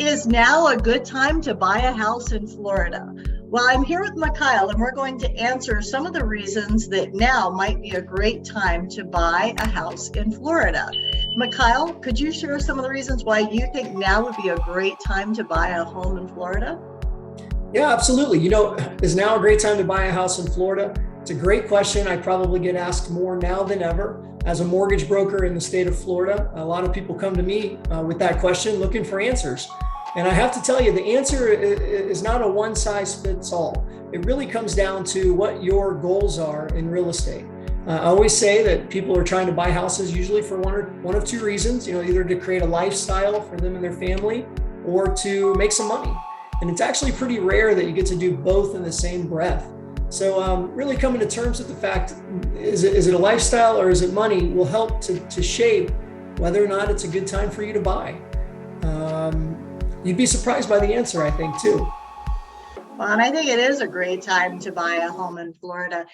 Is now a good time to buy a house in Florida? Well, I'm here with Michial, and we're going to answer some of the reasons that now might be a great time to buy a house in Florida. Michial, could you share some of the reasons why you think now would be a great time to buy a home in Florida? Yeah, absolutely. Is now a great time to buy a house in Florida? It's a great question. I probably get asked more now than ever. As a mortgage broker in the state of Florida, a lot of people come to me with that question looking for answers. And I have to tell you, the answer is not a one size fits all. It really comes down to what your goals are in real estate. I always say that people are trying to buy houses usually for one of two reasons, either to create a lifestyle for them and their family or to make some money. And it's actually pretty rare that you get to do both in the same breath. So really coming to terms with the fact, is it a lifestyle or is it money, will help to shape whether or not it's a good time for you to buy. You'd be surprised by the answer, I think, too. Well, and I think it is a great time to buy a home in Florida.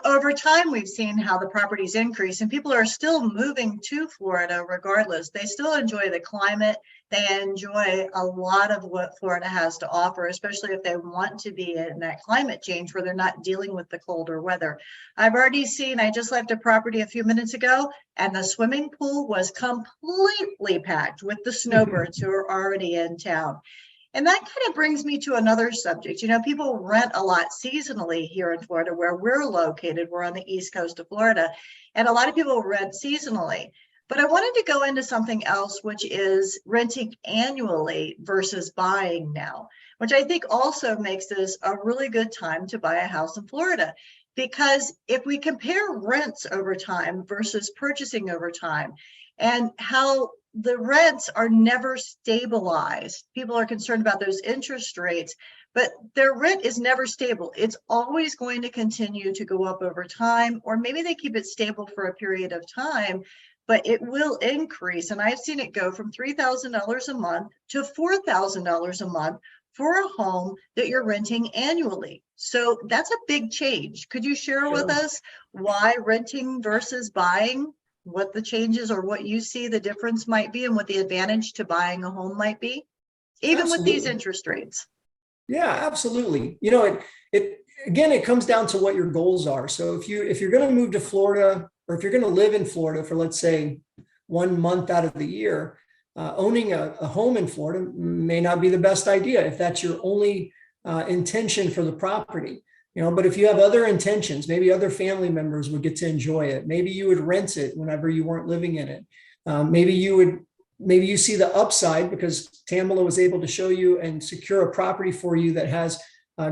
Over time, we've seen how the properties increase, and people are still moving to Florida regardless. They still enjoy the climate. They enjoy a lot of what Florida has to offer, especially if they want to be in that climate change where they're not dealing with the colder weather. I just left a property a few minutes ago, and the swimming pool was completely packed with the snowbirds who are already in town. And that kind of brings me to another subject. People rent a lot seasonally here in Florida where we're located. We're on the east coast of Florida, and a lot of people rent seasonally. But I wanted to go into something else, which is renting annually versus buying now, which I think also makes this a really good time to buy a house in Florida. Because if we compare rents over time versus purchasing over time, and how the rents are never stabilized. People are concerned about those interest rates, but their rent is never stable. It's always going to continue to go up over time, or maybe they keep it stable for a period of time, but it will increase. And I've seen it go from $3,000 a month to $4,000 a month for a home that you're renting annually. So that's a big change. Could you share with us why renting versus buying, what the changes or what you see the difference might be and what the advantage to buying a home might be, even with these interest rates? Yeah, absolutely. It comes down to what your goals are. So if you're going to move to Florida, or if you're going to live in Florida for, let's say, 1 month out of the year, owning a home in Florida may not be the best idea if that's your only intention for the property. But if you have other intentions, maybe other family members would get to enjoy it. Maybe you would rent it whenever you weren't living in it. Maybe you see the upside because Tamela was able to show you and secure a property for you that has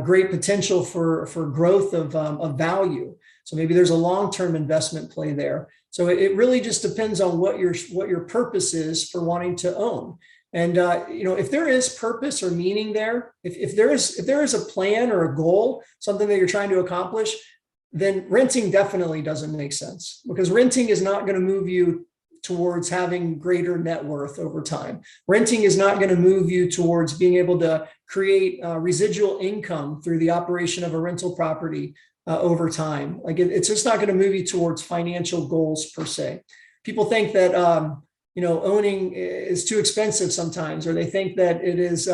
great potential for growth of value. So maybe there's a long-term investment play there. So it really just depends on what your purpose is for wanting to own. And if there is purpose or meaning there, if there is a plan or a goal, something that you're trying to accomplish, then renting definitely doesn't make sense, because renting is not going to move you towards having greater net worth over time. Renting is not going to move you towards being able to create residual income through the operation of a rental property over time. It's just not going to move you towards financial goals per se. People think that owning is too expensive sometimes, or they think that it is,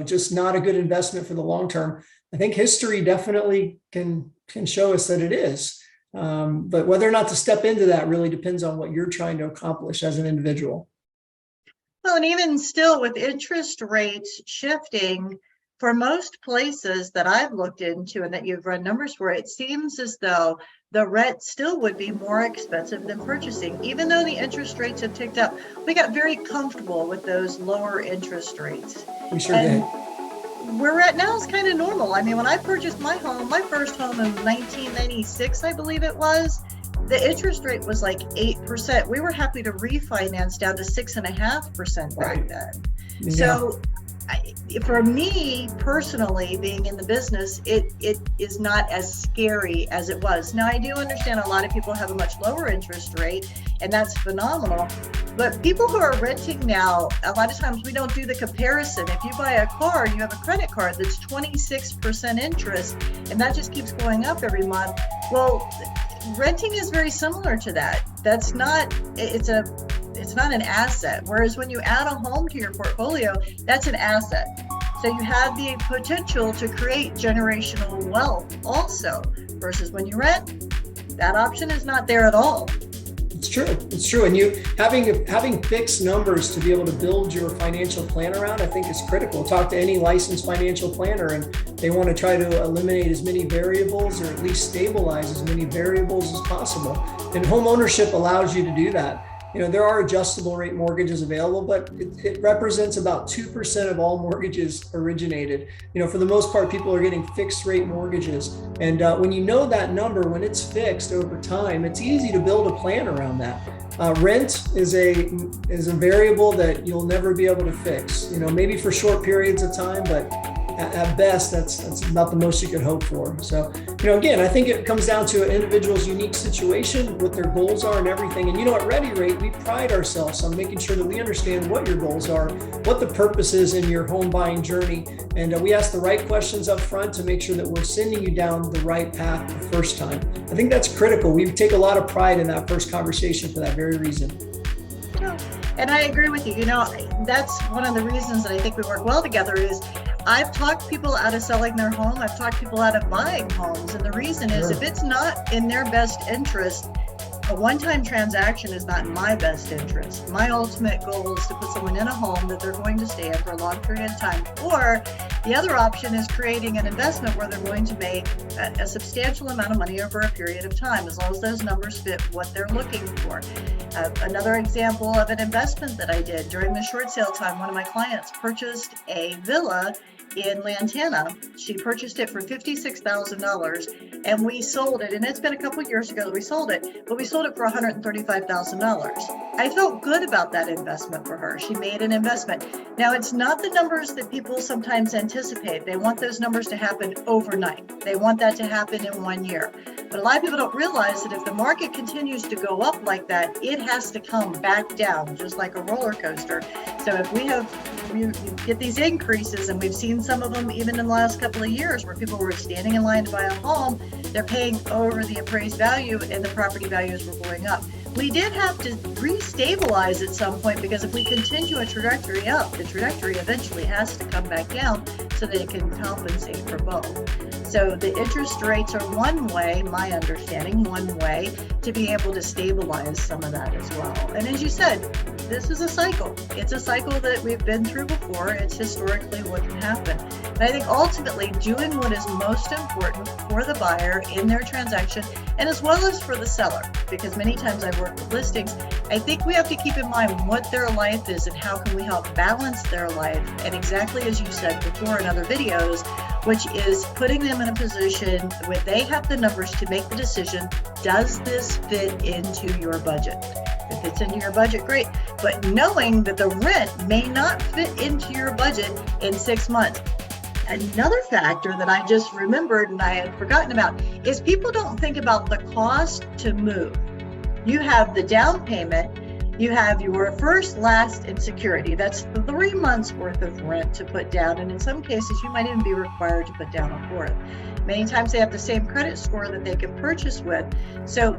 just not a good investment for the long term. I think history definitely can show us that it is. But whether or not to step into that really depends on what you're trying to accomplish as an individual. Well, and even still with interest rates shifting, for most places that I've looked into and that you've run numbers for, it seems as though the rent still would be more expensive than purchasing. Even though the interest rates have ticked up, we got very comfortable with those lower interest rates. We sure did. Where we're at now is kind of normal. I mean, when I purchased my first home in 1996, I believe it was, the interest rate was like 8%. We were happy to refinance down to 6.5% back then. Yeah. So for me personally, being in the business, it is not as scary as it was. Now, I do understand a lot of people have a much lower interest rate, and that's phenomenal. But people who are renting now, a lot of times we don't do the comparison. If you buy a car and you have a credit card that's 26% interest, and that just keeps going up every month, well, renting is very similar to that. It's a it's not an asset. Whereas when you add a home to your portfolio, that's an asset. So you have the potential to create generational wealth also, versus when you rent, that option is not there at all. It's true. It's true. And you having fixed numbers to be able to build your financial plan around, I think is critical. Talk to any licensed financial planner and they want to try to eliminate as many variables or at least stabilize as many variables as possible. And home ownership allows you to do that. You know, there are adjustable rate mortgages available, but it represents about 2% of all mortgages originated. You know, for the most part, people are getting fixed rate mortgages. And when you know that number, when it's fixed over time, it's easy to build a plan around that. Rent is a variable that you'll never be able to fix. You know, maybe for short periods of time, but at best, that's about the most you could hope for. So, you know, again, I think it comes down to an individual's unique situation, what their goals are and everything. And, you know, at ReadyRate, we pride ourselves on making sure that we understand what your goals are, what the purpose is in your home buying journey. And we ask the right questions up front to make sure that we're sending you down the right path the first time. I think that's critical. We take a lot of pride in that first conversation for that very reason. And I agree with you. You know, that's one of the reasons that I think we work well together is I've talked people out of selling their home. I've talked people out of buying homes. And the reason is if it's not in their best interest, a one-time transaction is not in my best interest. My ultimate goal is to put someone in a home that they're going to stay in for a long period of time. Or the other option is creating an investment where they're going to make a substantial amount of money over a period of time, as long as those numbers fit what they're looking for. Another example of an investment that I did during the short sale time, one of my clients purchased a villa in Lantana. She purchased it for $56,000 and we sold it. And it's been a couple of years ago that we sold it, but we sold it for $135,000. I felt good about that investment for her. She made an investment. Now, it's not the numbers that people sometimes anticipate. They want those numbers to happen overnight. They want that to happen in 1 year. But a lot of people don't realize that if the market continues to go up like that, it has to come back down, just like a roller coaster. So if you get these increases, and we've seen some of them even in the last couple of years where people were standing in line to buy a home, they're paying over the appraised value and the property values were going up. We did have to restabilize at some point because if we continue a trajectory up, the trajectory eventually has to come back down so that it can compensate for both. So the interest rates are one way, my understanding, one way to be able to stabilize some of that as well. And as you said, this is a cycle. It's a cycle that we've been through before. It's historically what can happen. And I think ultimately doing what is most important for the buyer in their transaction, and as well as for the seller, because many times I work with listings, I think we have to keep in mind what their life is and how can we help balance their life. And exactly as you said before in other videos, which is putting them in a position where they have the numbers to make the decision, does this fit into your budget? If it's into your budget, great. But knowing that the rent may not fit into your budget in 6 months. Another factor that I just remembered and I had forgotten about is people don't think about the cost to move. You have the down payment, you have your first, last, and security. That's 3 months worth of rent to put down. And in some cases, you might even be required to put down a fourth. Many times they have the same credit score that they can purchase with. So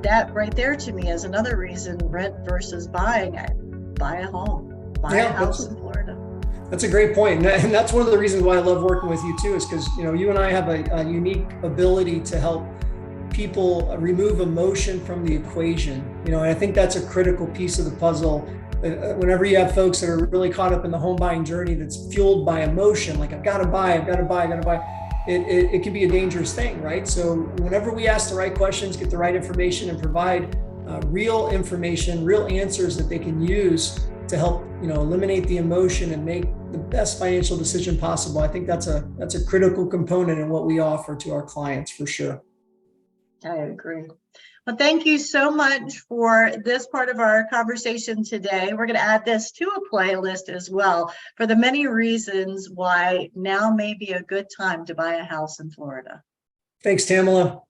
that right there to me is another reason rent versus buying it. Buy a home, buy a house in Florida. That's a great point. And that's one of the reasons why I love working with you too, is because, you know, you and I have a unique ability to help people remove emotion from the equation. You know, and I think that's a critical piece of the puzzle. Whenever you have folks that are really caught up in the home buying journey that's fueled by emotion, like I've got to buy, it can be a dangerous thing, right? So whenever we ask the right questions, get the right information, and provide real information, real answers that they can use to help, you know, eliminate the emotion and make the best financial decision possible, I think that's a critical component in what we offer to our clients for sure. I agree. Well, thank you so much for this part of our conversation today. We're going to add this to a playlist as well for the many reasons why now may be a good time to buy a house in Florida. Thanks, Tamela.